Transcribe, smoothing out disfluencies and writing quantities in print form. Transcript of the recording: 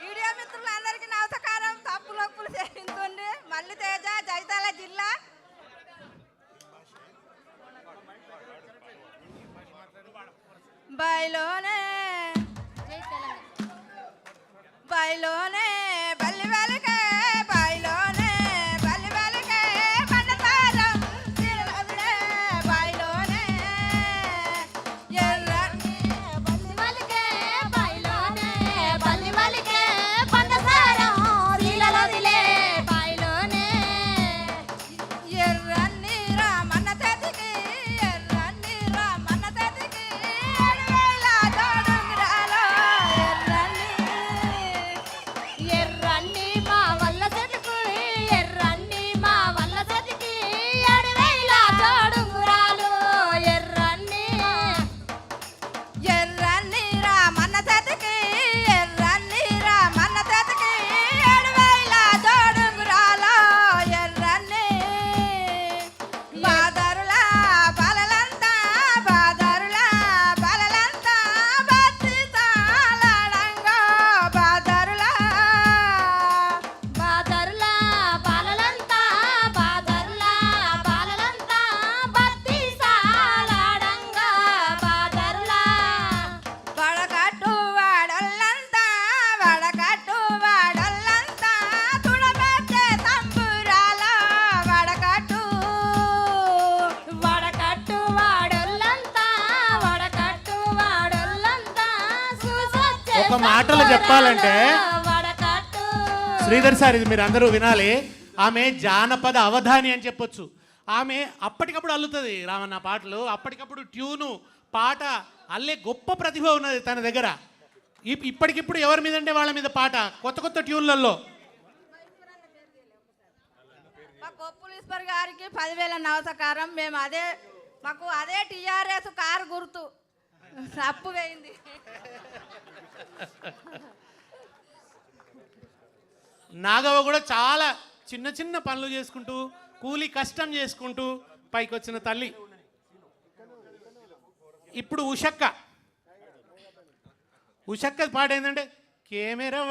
Video మిత్రులందరికీ నమస్కారం. తప్పులొప్పులు చేయించుకోండి. మల్లి తేజ, జగిత్యాల జిల్లా. బయలోనే బయలోనే బల్లి వెలకే బయలోనే బల్లి వెలకే పండతారం తిరువదిలే బయలోనే ఎర్రని బల్లి వలికే బయలోనే బల్లి వలికే పండసారం తీలలదిలే బయలోనే ఎర్రని రామన్న తెతికి ఎర్రని రామన్న తెతికి ఎడవేల తోడుంగిరాలో ఎర్రన్ని మా వల్ల సెతుకు ఎర్రన్ని మా వల్ల సెతికి 7,000 తోడుంగురాలు ఎర్రన్ని ఎర్రని రామన్న తెతికి ఎర్రని రామన్న తెతికి ఎడవేల తోడుంగిరాలో ఎర్రని బాదరుల బలలంతా బాదరుల బలలంతా బత్తి తాళడంగో బాదరుల బాదరుల బాలలంతా బాదరుల బాలలంతా బత్తి సాలాడంగా బాదరుల వడకట్టు వాడల్లంతా వడకట్టు వాడల్లంతా తుడబెట్టే తంబురాల వడకట్టు వడకట్టు వాడొల్లంతా వడకట్టు వాడొల్లంతా చూసొచ్చే ఒక మాటలో చెప్పాలంటే వడకట్టు శ్రీధర్ సార్, ఇది మీరు అందరూ వినాలి. ఆమె జానపద అవధాని అని చెప్పొచ్చు. ఆమె అప్పటికప్పుడు అల్లుతుంది రామన్న పాటలు. అప్పటికప్పుడు ట్యూను పాట అల్లే గొప్ప ప్రతిభ ఉన్నది తన దగ్గర. ఇప్పటికిప్పుడు ఎవరి మీద అంటే వాళ్ళ మీద పాట కొత్త కొత్త ట్యూన్లలో. మా కొప్పులీశ్వర్ గారికి 10,000 నమస్కారం. మేము మాకు అదే టీఆర్ఎస్ కారు గుర్తు తప్పు పోయింది. నాగవ్వ కూడా చాలా చిన్న చిన్న పనులు చేసుకుంటూ కూలి కష్టం చేసుకుంటూ పైకి వచ్చిన తల్లి. ఇప్పుడు ఉషక్క పాట ఏంటంటే కెమెరా